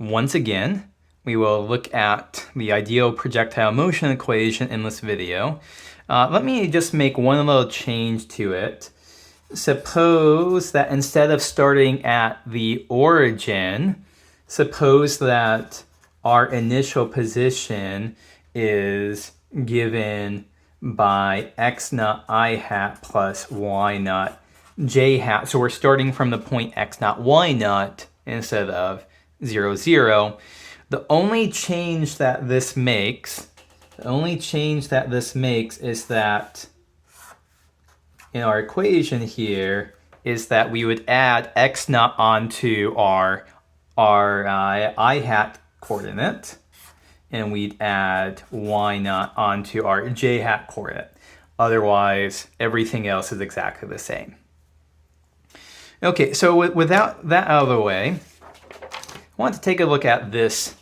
once again, we will look at the ideal projectile motion equation in this video. Let me just make one little change to it. Suppose that instead of starting at the origin, suppose that our initial position is given by x naught I hat plus y naught j hat. So we're starting from the point x naught y naught instead of 0, 0. The only change that this makes, is that in our equation here is that we would add x naught onto our I hat coordinate, and we'd add y naught onto our j hat coordinate. Otherwise, everything else is exactly the same. Okay, so without that out of the way, I want to take a look at this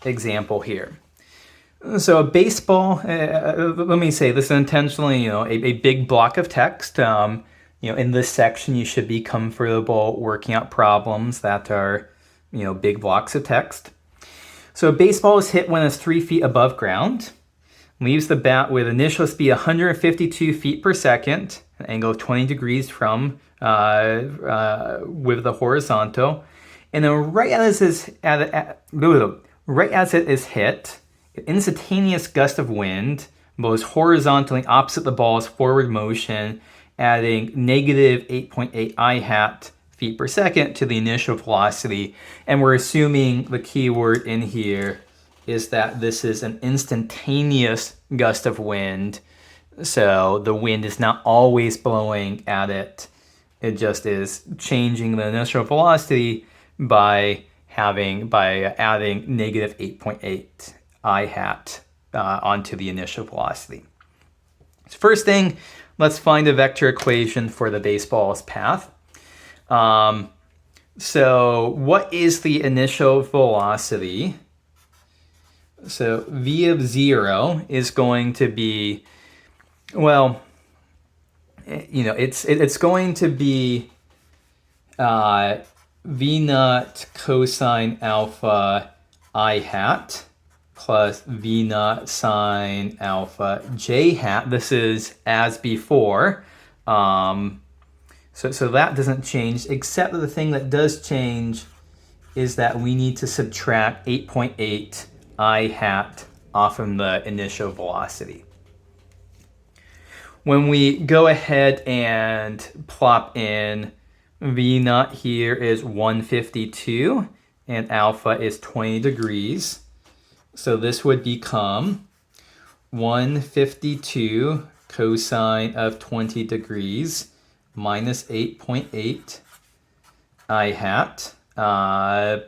example here. So a baseball, let me say this intentionally, a big block of text. In this section, you should be comfortable working out problems that are, big blocks of text. So a baseball is hit when it's 3 feet above ground, leaves the bat with initial speed 152 feet per second, an angle of 20 degrees from with the horizontal, and then right as it is hit, an instantaneous gust of wind blows horizontally opposite the ball's forward motion, adding negative 8.8 I hat feet per second to the initial velocity. And we're assuming the key word in here is that this is an instantaneous gust of wind. So the wind is not always blowing at it. It just is changing the initial velocity by adding negative 8.8 I hat onto the initial velocity. So first thing, let's find a vector equation for the baseball's path. So what is the initial velocity? So v of 0 is going to be, well, it's going to be v naught cosine alpha I hat plus v naught sine alpha j hat. This is as before. So that doesn't change, except that the thing that does change is that we need to subtract 8.8 I hat off from the initial velocity. When we go ahead and plop in v naught here is 152 and alpha is 20 degrees. So this would become 152 cosine of 20 degrees minus 8.8 I hat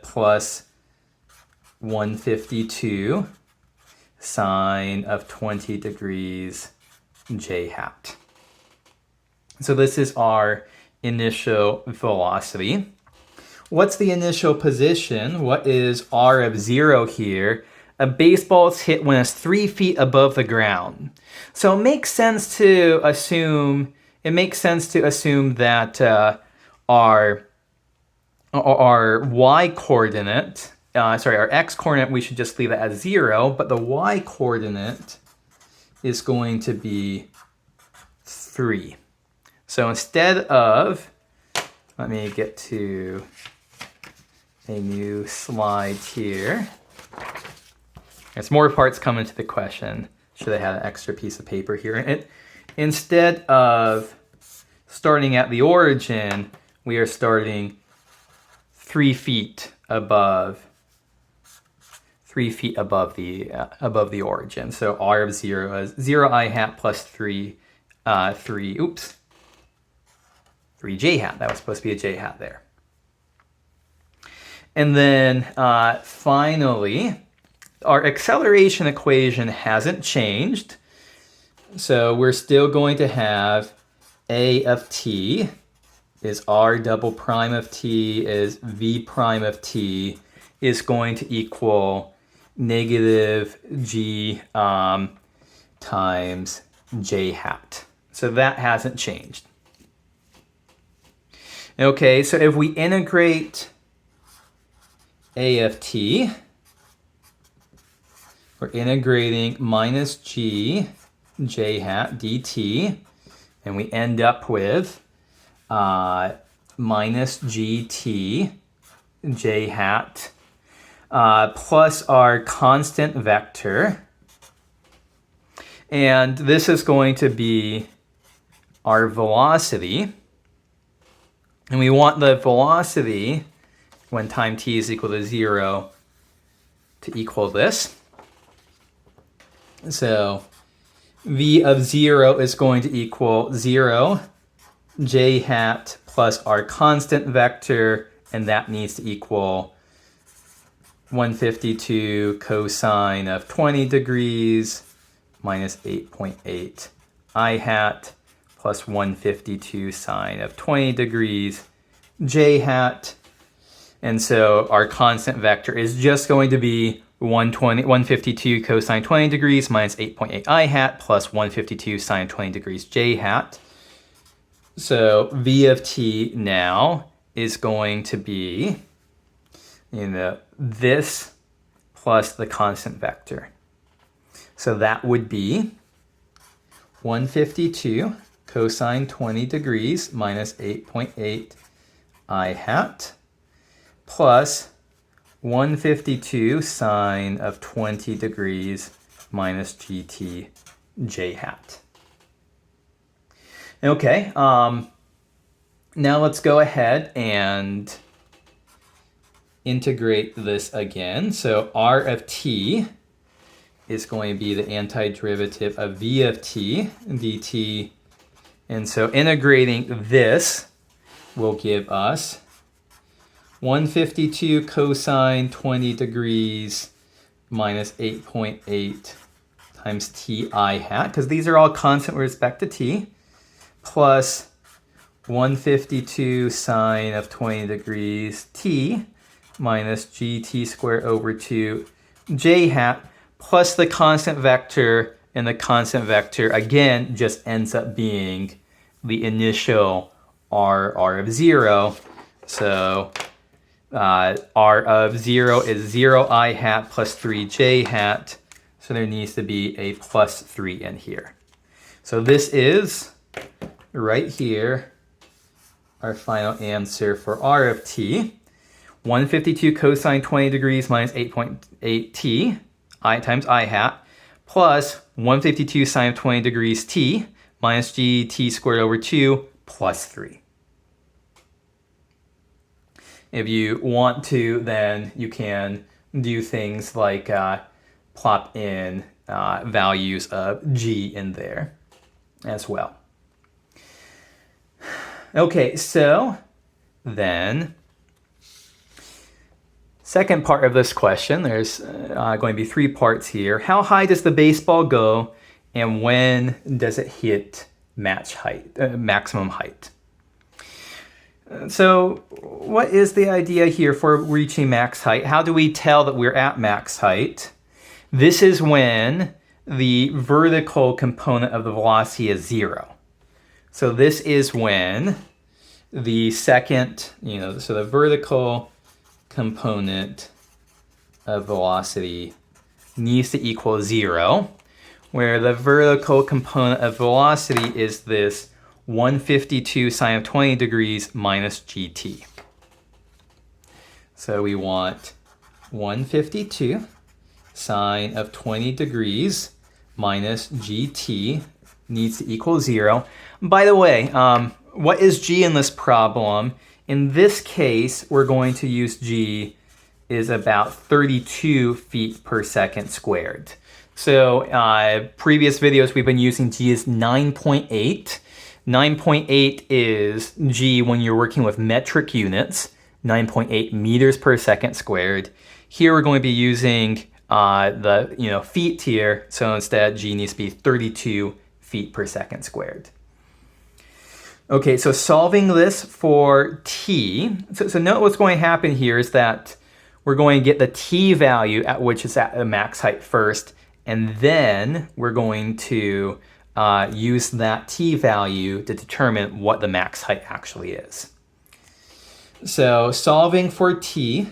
plus 152 sine of 20 degrees j hat. So this is our initial velocity. What's the initial position? What is r of 0 here? A baseball is hit when it's 3 feet above the ground. So it makes sense to assume that our y coordinate, our x coordinate, we should just leave it as 0, but the y coordinate is going to be 3. So instead of, let me get to a new slide here. There's more parts coming to the question. Should I have an extra piece of paper here? Instead of starting at the origin, we are starting 3 feet above the origin. So r of 0 is 0 I hat plus 3 j hat. That was supposed to be a j hat there. And then finally, our acceleration equation hasn't changed. So we're still going to have a of t is r double prime of t is v prime of t is going to equal negative g times j hat. So that hasn't changed. Okay, so if we integrate a of t, we're integrating minus g j hat dt, and we end up with minus gt j hat plus our constant vector. And this is going to be our velocity. And we want the velocity when time t is equal to 0 to equal this. So v of 0 is going to equal 0 j hat plus our constant vector, and that needs to equal 152 cosine of 20 degrees minus 8.8 I hat plus 152 sine of 20 degrees j hat. And so our constant vector is just going to be 152 cosine 20 degrees minus 8.8 I hat plus 152 sine 20 degrees j hat. So v of t now is going to be, this plus the constant vector. So that would be 152 cosine 20 degrees minus 8.8 I hat plus 152 sine of 20 degrees minus gt j hat. Okay, now let's go ahead and integrate this again. So r of t is going to be the antiderivative of v of t dt. And so integrating this will give us 152 cosine 20 degrees minus 8.8 times t I hat, because these are all constant with respect to t, plus 152 sine of 20 degrees t minus gt squared over 2 j hat plus the constant vector, and the constant vector again just ends up being the initial r of 0. So r of 0 is 0 I hat plus 3 j hat, so there needs to be a plus 3 in here. So this is right here our final answer for r of t. 152 cosine 20 degrees minus 8.8 t I times I hat plus 152 sine of 20 degrees t minus gt squared over 2 plus 3. If you want to, then you can do things like plop in values of g in there as well. Okay, so then second part of this question, there's going to be 3 parts here. How high does the baseball go, and when does it hit maximum height? So what is the idea here for reaching max height? How do we tell that we're at max height? This is when the vertical component of the velocity is 0. So this is when the second, so the vertical component of velocity needs to equal 0, where the vertical component of velocity is this 152 sine of 20 degrees minus gt. So we want 152 sine of 20 degrees minus gt needs to equal 0. By the way, what is g in this problem? In this case, we're going to use g is about 32 feet per second squared. So previous videos, we've been using g is 9.8. 9.8 is g when you're working with metric units, 9.8 meters per second squared. Here we're going to be using the feet here, so instead g needs to be 32 feet per second squared. Okay, so solving this for t, so note what's going to happen here is that we're going to get the t value at which is at the max height first, and then we're going to use that t value to determine what the max height actually is. So solving for t,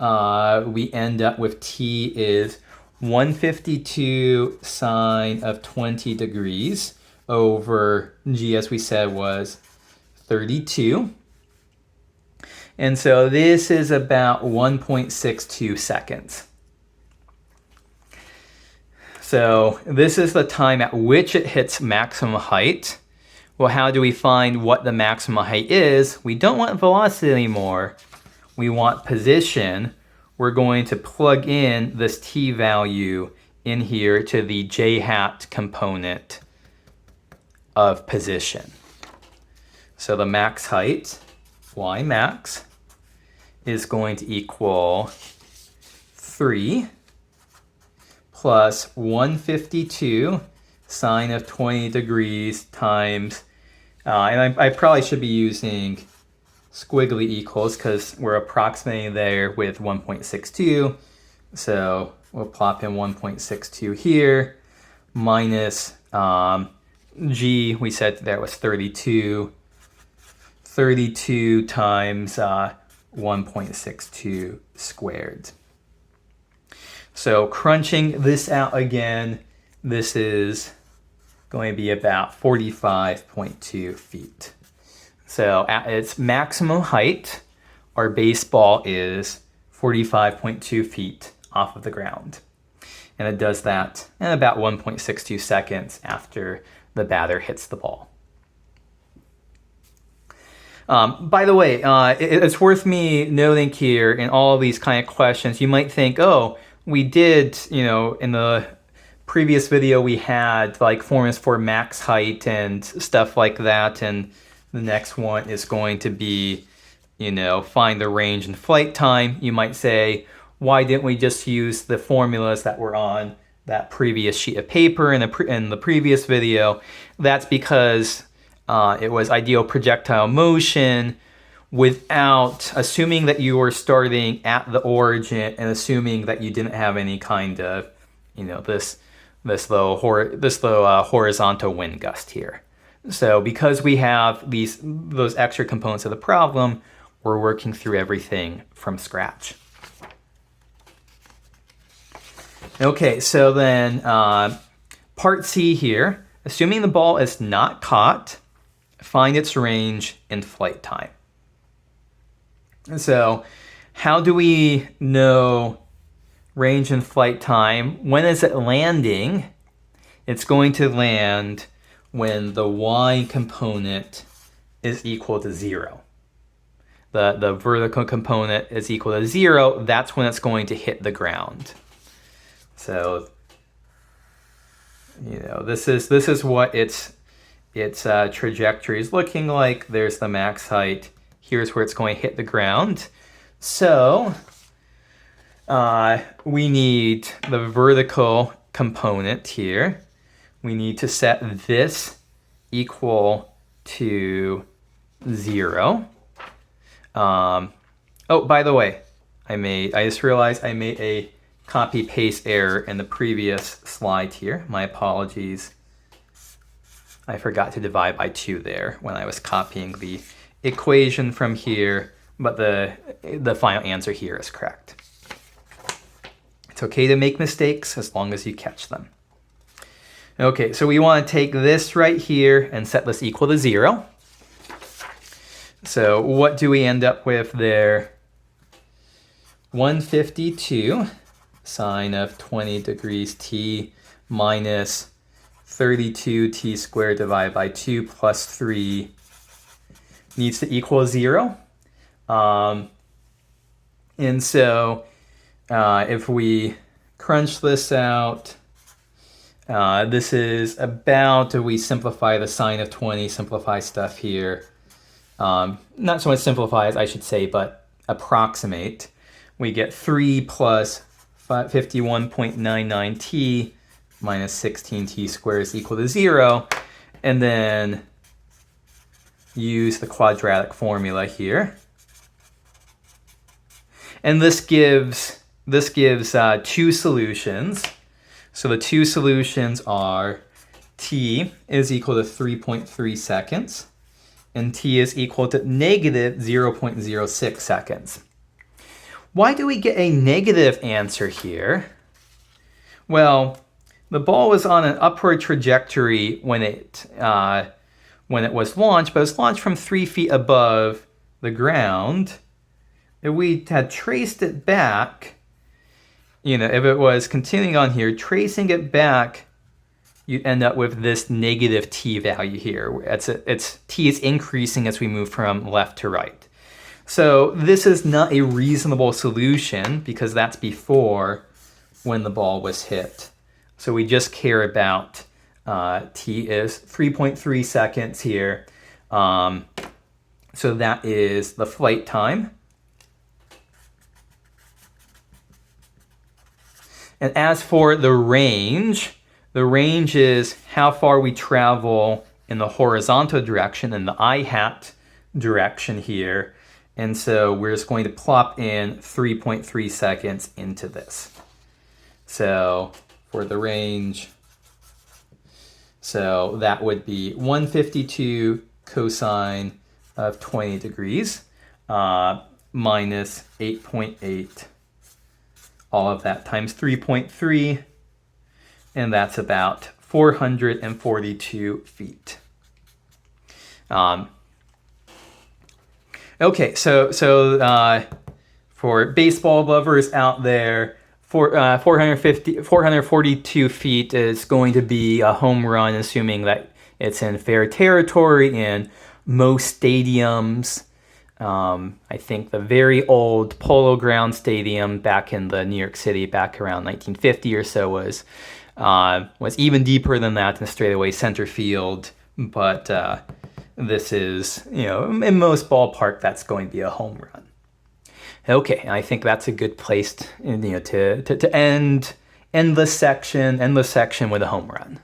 we end up with t is 152 sine of 20 degrees over g, as we said, was 32. And so this is about 1.62 seconds. So this is the time at which it hits maximum height. Well, how do we find what the maximum height is? We don't want velocity anymore. We want position. We're going to plug in this t value in here to the j hat component of position. So the max height, y max, is going to equal 3 plus 152 sine of 20 degrees times, and I probably should be using squiggly equals because we're approximating there with 1.62. So we'll plop in 1.62 here, minus g, we said that was 32. 32 times 1.62 squared. So crunching this out again, this is going to be about 45.2 feet. So at its maximum height, our baseball is 45.2 feet off of the ground. And it does that in about 1.62 seconds after the batter hits the ball. By the way, it's worth me noting here in all of these kind of questions, you might think, oh, we did, in the previous video we had like formulas for max height and stuff like that, and the next one is going to be, find the range and flight time. You might say, why didn't we just use the formulas that were on that previous sheet of paper in the previous video? That's because it was ideal projectile motion without assuming that you were starting at the origin and assuming that you didn't have any kind of, this low horizontal wind gust here. So because we have those extra components of the problem, we're working through everything from scratch. Okay, so then part C here, assuming the ball is not caught, find its range and flight time. So how do we know range and flight time? When is it landing? It's going to land when the y component is equal to 0. The vertical component is equal to 0. That's when it's going to hit the ground. So, this is what its trajectory is looking like. There's the max height. Here's where it's going to hit the ground. So we need the vertical component here. We need to set this equal to 0. Oh, by the way, I just realized I made a copy paste error in the previous slide here. My apologies. I forgot to divide by 2 there when I was copying the equation from here, but the final answer here is correct. It's okay to make mistakes as long as you catch them. Okay, so we want to take this right here and set this equal to 0. So what do we end up with there? 152 sine of 20 degrees t minus 32 t squared divided by 2 plus 3 needs to equal 0. And so if we crunch this out, this is about, we simplify the sine of 20, simplify stuff here. Not so much simplify as I should say, but approximate. We get 3 plus 51.99 t minus 16 t squared is equal to 0. And then use the quadratic formula here. And this gives 2 solutions. So the 2 solutions are t is equal to 3.3 seconds and t is equal to negative 0.06 seconds. Why do we get a negative answer here? Well, the ball was on an upward trajectory when it was launched, but it was launched from 3 feet above the ground. If we had traced it back, if it was continuing on here, tracing it back, you end up with this negative t value here. T is increasing as we move from left to right. So this is not a reasonable solution because that's before when the ball was hit. So we just care about t is 3.3 seconds here. So that is the flight time. And as for the range is how far we travel in the horizontal direction, in the I-hat direction here. And so we're just going to plop in 3.3 seconds into this. So for the range, so that would be 152 cosine of 20 degrees minus 8.8. All of that times 3.3, and that's about 442 feet. Okay, so for baseball lovers out there, 442 feet is going to be a home run, assuming that it's in fair territory in most stadiums. I think the very old Polo Ground Stadium back in the New York City, back around 1950 or so, was even deeper than that in straightaway center field. But this is, in most ballpark, that's going to be a home run. Okay, I think that's a good place to end this section with a home run.